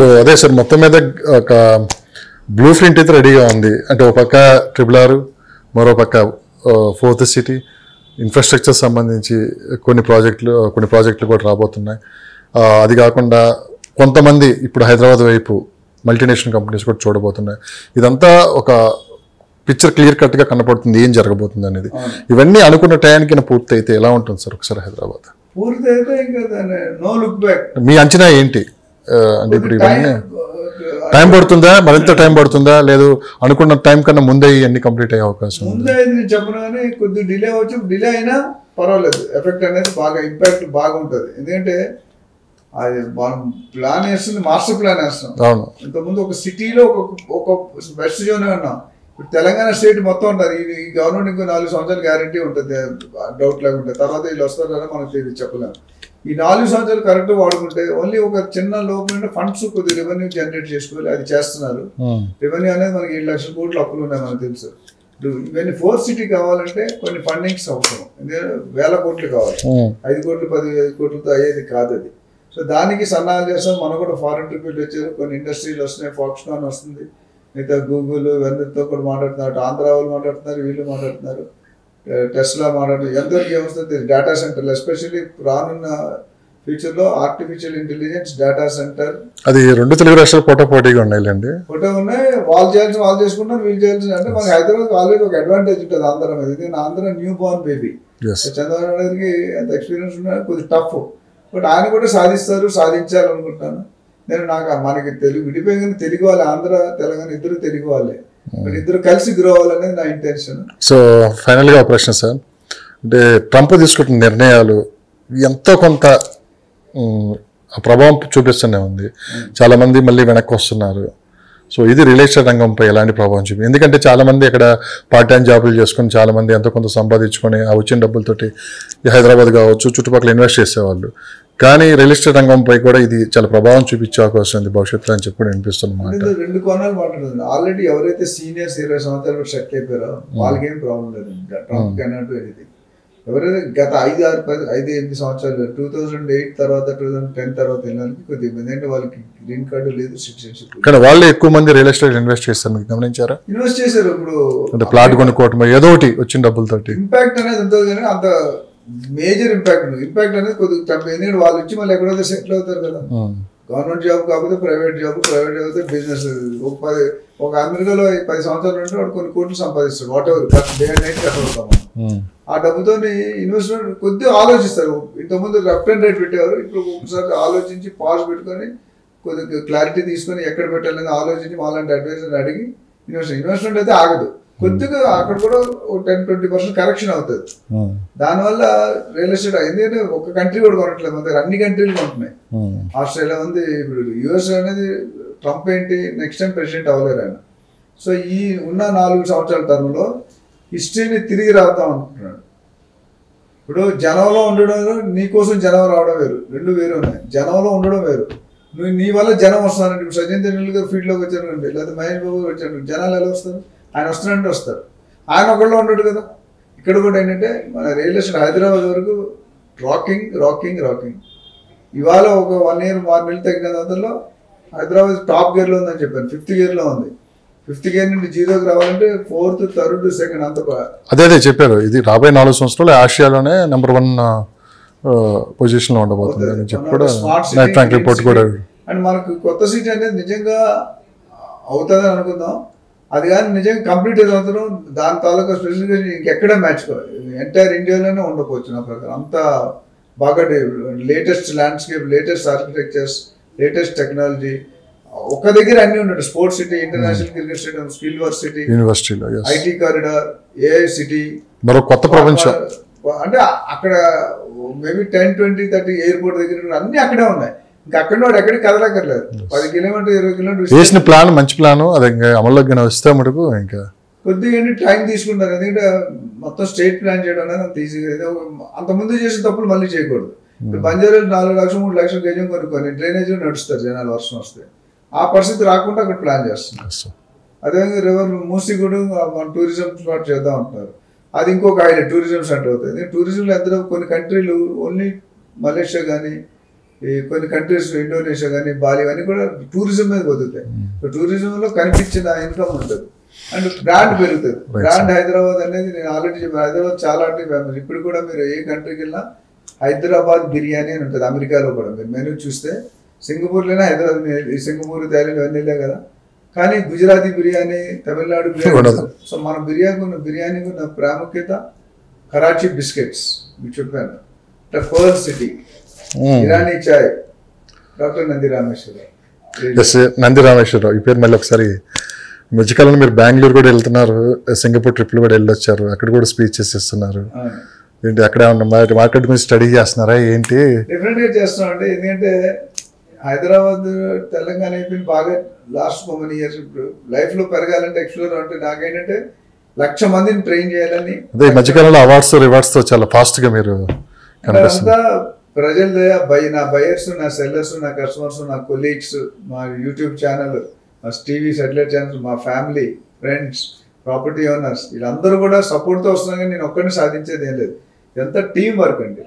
So అదే sir మొత్తం మీద ఒక బ్లూ ప్రింట్ అయితే రెడీగా ఉంది. అంటే ఒక పక్క RRR, మరో పక్క ఫోర్త్ సిటీ, ఇన్ఫ్రాస్ట్రక్చర్ సంబంధించి కొన్ని ప్రాజెక్టులు కూడా రాబోతున్నాయి. అది కాకుండా కొంతమంది ఇప్పుడు హైదరాబాద్ వైపు మల్టీనేషనల్ కంపెనీస్ కూడా చూడబోతున్నాయి. ఇదంతా ఒక పిక్చర్ క్లియర్ కట్గా కనపడుతుంది ఏం జరగబోతుంది అనేది. ఇవన్నీ అనుకున్న టైంకి పూర్తి అయితే ఎలా ఉంటుంది సార్ ఒకసారి హైదరాబాద్? పూర్తి అయితే ఇంకా నో లుక్ బ్యాక్. మీ అంచనా ఏంటి? అంటే ఇప్పుడు ఇవన్నీ టైం పడుతుందా, మరింత టైం పడుతుందా, లేదు అనుకున్న టైం కన్నా ముందే ఇవన్నీ కంప్లీట్ అయ్యే అవకాశం? ముందే నేను చెప్పను కానీ కొద్దిగా డిలే అవ్వచ్చు. డిలే అయినా పర్వాలేదు, ఎఫెక్ట్ అనేది బాగా ఇంపాక్ట్ బాగుంటుంది. ఎందుకంటే అది మనం ప్లాన్ వేస్తుంది, మాస్టర్ ప్లాన్ వేస్తున్నాం. అవును, ఇంతకుముందు ఒక సిటీలో ఒక వెస్ట్ జోన్ ఉన్నాం. ఇప్పుడు తెలంగాణ స్టేట్ మొత్తం ఉంటుంది. ఈ గవర్నమెంట్ ఇంకో 4 సంవత్సరాలు గ్యారంటీ ఉంటుంది, డౌట్ లేకుంటే. తర్వాత వీళ్ళు వస్తారని మనకు చెప్పలేము. ఈ 4 సంవత్సరాలు కరెక్ట్ వాడుకుంటే ఓన్లీ ఒక చిన్న లోపల ఫండ్స్ కొద్దిగా రెవెన్యూ జనరేట్ చేసుకోవాలి. అది చేస్తున్నారు. రెవెన్యూ అనేది మనకి 7 లక్షల కోట్లు అప్పులు ఉన్నాయి మనకు తెలుసు. ఇవన్నీ 4th సిటీ కావాలంటే కొన్ని ఫండింగ్స్ అవసరం. ఎందుకంటే 1000 కోట్లు కావాలి. 5 కోట్లు 15 కోట్లతో అయ్యేది కాదు అది. సో దానికి సన్నాహాలు చేస్తాం. మనకు కూడా ఫారెన్ ట్రిప్లు వచ్చారు, కొన్ని ఇండస్ట్రీలు వస్తున్నాయి, ఫాక్స్కాన్ వస్తుంది, మిగతా గూగుల్ ఇవన్నీతో కూడా మాట్లాడుతున్నారు. ఆంధ్ర వాళ్ళు మాట్లాడుతున్నారు, వీళ్ళు మాట్లాడుతున్నారు, టెస్లా మాట్లాడుతున్నారు. ఎంతవరకు ఏమొస్తుంది డేటా సెంటర్లు, ఎస్పెషల్లీ రానున్న ఫ్యూచర్లో ఆర్టిఫిషియల్ ఇంటెలిజెన్స్ డేటా సెంటర్. అది 2 తెలుగు రాష్ట్రాలు పోటాపోటీగా ఉన్నాయిలేండి. ఫోటో ఉన్నాయి. వాళ్ళు చేయాల్సి వాళ్ళు చేసుకుంటారు, వీళ్ళు చేయాల్సింది. అంటే మనకి హైదరాబాద్ ఆల్రెడీ ఒక అడ్వాంటేజ్ ఉంటుంది ఆంధ్ర మీద. ఎందుకంటే Andhra new Born baby. Chandrababu Naidu గారికి అంత ఎక్స్పీరియన్స్ ఉన్నా కొద్దిగా టఫ్. బట్ ఆయన కూడా సాధించాలనుకుంటాను నేను. మనకి తెలుగు విడిపోయింది, తెలుగు వాళ్ళు ఆంధ్ర తెలంగాణ ఇద్దరు తెలుగు వాళ్ళే. బట్ ఇద్దరు కలిసి గ్రో అవ్వాలనేది నా ఇంటెన్షన్. సో ఫైనల్గా ఒక ప్రశ్న సార్, అంటే ట్రంప్ తీసుకుంటున్న నిర్ణయాలు ఎంతో కొంత ప్రభావం చూపిస్తూనే ఉంది. చాలామంది మళ్ళీ వెనక్కి వస్తున్నారు. సో ఇది రియల్ ఎస్టేట్ రంగంపై ఎలాంటి ప్రభావం చూపి? ఎందుకంటే చాలామంది ఇక్కడ పార్ట్ టైం జాబులు చేసుకొని చాలామంది ఎంతో కొంత సంపాదించుకొని ఆ వచ్చిన డబ్బులతోటి హైదరాబాద్ కావచ్చు చుట్టుపక్కల ఇన్వెస్ట్ చేసేవాళ్ళు. కానీ రియల్ ఎస్టేట్ రంగంపై కూడా ఇది చాలా ప్రభావం చూపించే అవకాశం ఉంది భవిష్యత్తులో అని చెప్పి అనిపిస్తున్నమాట. 2 కోణాలు మాట్లాడుతుంది. ఆల్రెడీ ఎవరైతే సీనియర్స్ 20 సంవత్సరాలు సెటిల్ అయిపోయారో వాళ్ళకి ఏం ప్రాబ్లం లేదు. Trump cannot anything. ఎవరైతే గత 5-8 సంవత్సరాలు 2008 తర్వాత 2010 తర్వాత వెళ్ళడానికి కొద్దిగా ఎందుకంటే వాళ్ళకి గ్రీన్ కార్డు లేదు, సిటిజన్షిప్. కానీ వాళ్ళే ఎక్కువ మంది రియల్ ఎస్టేట్ ఇన్వెస్ట్ చేస్తారు, మీకు గమనించారా? ఇన్వెస్ట్ చేశారు. ఇప్పుడు అంటే ప్లాట్ కొనుక్కోవటం ఏదో ఒకటి వచ్చిన డబ్బులతోటి ఇంపాక్ట్ అనేది ఉంటుంది. కానీ అంత మేజర్ ఇంపాక్ట్ అనేది కొద్దిగా ఎందుకంటే వాళ్ళు వచ్చి మళ్ళీ ఎక్కడైతే సెటిల్ అవుతారు కదా. గవర్నమెంట్ జాబ్ కాకపోతే ప్రైవేట్ జాబ్ అయితే బిజినెస్. ఒక అమెరికాలో 10 సంవత్సరాలు ఉంటే వాడు కొన్ని కోట్లు సంపాదిస్తాడు. Whatever day and night కట్టవుతాం. ఆ డబ్బుతో ఇన్వెస్ట్మెంట్ కొద్దిగా ఆలోచిస్తారు. ఇంతకుముందు లెఫ్ట్ అండ్ రైట్ పెట్టేవారు. ఇప్పుడు ఒకసారి ఆలోచించి పాజ్ పెట్టుకొని కొద్దిగా క్లారిటీ తీసుకొని ఎక్కడ పెట్టాలని ఆలోచించి వాళ్ళంటి అడ్వైజర్ అడిగి ఇన్వెస్ట్మెంట్ అయితే ఆగదు. కొద్దిగా అక్కడ కూడా 10-20% కరెక్షన్ అవుతుంది. దానివల్ల రియల్ ఎస్టేట్ ఎందుకంటే ఒక కంట్రీ కూడా కొనట్లేదు, మన దగ్గర అన్ని కంట్రీలు కొంటున్నాయి. ఆస్ట్రేలియా ఉంది. ఇప్పుడు US అనేది ట్రంప్ ఏంటి నెక్స్ట్ టైం ప్రెసిడెంట్ అవ్వలేరు ఆయన. సో ఈ ఉన్న 4 సంవత్సరాల టర్మ్లో హిస్టరీని తిరిగి రాద్దాం అనుకుంటున్నాడు. ఇప్పుడు జనంలో ఉండడం వేరు, నీకోసం జనం రావడం వేరు, 2 వేరు ఉన్నాయి. జనంలో ఉండడం వేరు, నీ వల్ల జనం వస్తున్నారంటే. ఇప్పుడు సచిన్ టెండూల్కర్ ఫీల్డ్లోకి వచ్చారండి, లేదా మహేష్ బాబు వచ్చారు, జనాలు ఎలా వస్తారు? ఆయన వస్తున్నారంటే వస్తారు. ఆయన ఒకళ్ళు ఉండడు కదా. ఇక్కడ కూడా ఏంటంటే మన రియల్ ఎస్టేట్ హైదరాబాద్ వరకు రాకింగ్. ఇవాళ ఒక 1 year 6 నెలలు తగ్గిన దాంట్లో హైదరాబాద్ టాప్ గేర్లో ఉందని చెప్పాను. 5th గేర్లో ఉంది. 5th గేర్ నుండి 0కి రావాలంటే 4th, 3rd, 2nd అంత. అదే చెప్పారు. ఇది రాబోయే 4 సంవత్సరాలు ఆసియాలోనే నెంబర్ 1 పొజిషన్లో ఉండబోతుంది అని చెప్పి కూడా రిపోర్ట్ కూడా. అండ్ మనకు కొత్త సిటీ అనేది నిజంగా అవుతుందని అనుకుందాం. అది కానీ నిజంగా కంప్లీట్ అవుతాం. దాని తాలూకా స్పెసిఫికేషన్ ఇంకెక్కడ మ్యాచ్ ఎంటైర్ ఇండియాలోనే ఉండకపోవచ్చు నా ప్రకారం. అంత బాగా latest landscape, latest architectures, latest technology ఒక దగ్గర అన్ని ఉంటాయి. Sports city, international cricket stadium, skill work city, యూనివర్సిటీలో ఐటీ కారిడార్, AI సిటీ, మరో కొత్త ప్రపంచం. అంటే అక్కడ మేబీ 10-20-30 ఎయిర్పోర్ట్ దగ్గర అన్ని అక్కడే ఉన్నాయి. ఇంకా అక్కడ వాడు ఎక్కడికి కదలక్కర్లేదు. 10 కిలోమీటర్ 20 కిలోమీటర్ వేసిన ప్లాన్ మంచి ప్లాన్. అది ఇంకా అమల్లోకి వస్తే మటుకు ఇంకా కొద్దిగా టైం తీసుకుంటారు. ఎందుకంటే మొత్తం స్టేట్ ప్లాన్ చేయడం అనేది అంత ఈజీగా. అంతకుముందు చేసిన తప్పులు మళ్ళీ చేయకూడదు. ఇప్పుడు బంజారాలు 4 లక్షలు 3 లక్షలు గజం కొనుక్కొని డ్రైనేజ్ నడుస్తారు జనాలు, వర్షం వస్తే. ఆ పరిస్థితి రాకుండా అక్కడ ప్లాన్ చేస్తున్నారు. అదేవిధంగా రివర్ మూసీ కూడా మన టూరిజం స్పాట్ చేద్దాం అంటున్నారు. అది ఇంకొక హైలైట్ టూరిజం సెంటర్ అవుతుంది. టూరిజంలో ఎంత కొన్ని కంట్రీలు ఓన్లీ మలేషియా కానీ ఈ కొన్ని కంట్రీస్ ఇండోనేషియా కానీ బాలి అన్నీ కూడా టూరిజం మీద బతుకుతాయి. టూరిజంలో కనిపించిన ఇన్కమ్ ఉంటుంది అండ్ బ్రాండ్ పెరుగుతుంది. బ్రాండ్ హైదరాబాద్ అనేది నేను ఆల్రెడీ చెప్పాను, హైదరాబాద్ చాలా అంటే ఫేమస్. ఇప్పుడు కూడా మీరు ఏ కంట్రీకి వెళ్ళినా హైదరాబాద్ బిర్యానీ అని ఉంటుంది. అమెరికాలో కూడా మీరు మెనూ చూస్తే సింగపూర్లోనే హైదరాబాద్, సింగపూర్ థాయిలాండ్ ఇవన్నీ కదా, కానీ గుజరాతీ బిర్యానీ, తమిళనాడు బిర్యానీ. సో మన బిర్యానీకి ఉన్న ప్రాముఖ్యత కరాచీ బిస్కెట్స్ మీకు చెప్పాను, పర్ల్ సిటీ, ఇరానీ చాయ్, డాక్టర్ నంది రామేశ్వరరావు. నంది రామేశ్వరరావు ఈ పేరు మళ్ళీ ఒకసారి. మధ్యకాలంలో మీరు బెంగళూరు కూడా వెళ్తున్నారు, సింగపూర్ ట్రిప్లు కూడా వెళ్ళొచ్చారు, అక్కడ కూడా స్పీచెస్ ఇస్తున్నారు. ఏంటి అక్కడ మార్కెట్ మీద స్టడీ చేస్తున్నారా ఏంటి? డిఫరెంట్ గా చేస్తున్నాం అంటే, ఎందుకంటే హైదరాబాద్ తెలంగాణ అయిపోయింది బాగా లాస్ట్ 1 years. ఇప్పుడు లైఫ్ లో పెరగాలంటే ఎక్స్ప్లోర్ అంటే నాకేంటంటే 1,00,000 మందిని ట్రైన్ చేయాలని. అదే ఈ మధ్యకాలంలో అవార్డ్స్ రివార్డ్స్ తో చాలా ఫాస్ట్ గా మీరు అంతా ప్రజల నా బయర్స్, నా సెల్లర్స్, నా కస్టమర్స్, నా కొలీగ్స్, మా యూట్యూబ్ ఛానల్, మా టీవీ సాటిలైట్ ఛానల్స్, మా ఫ్యామిలీ, ఫ్రెండ్స్, ప్రాపర్టీ ఓనర్స్, వీళ్ళందరూ కూడా సపోర్ట్తో వస్తున్నా కానీ నేను ఒక్కడిని సాధించేది ఏం లేదు. ఎంత టీం వర్క్ అండి.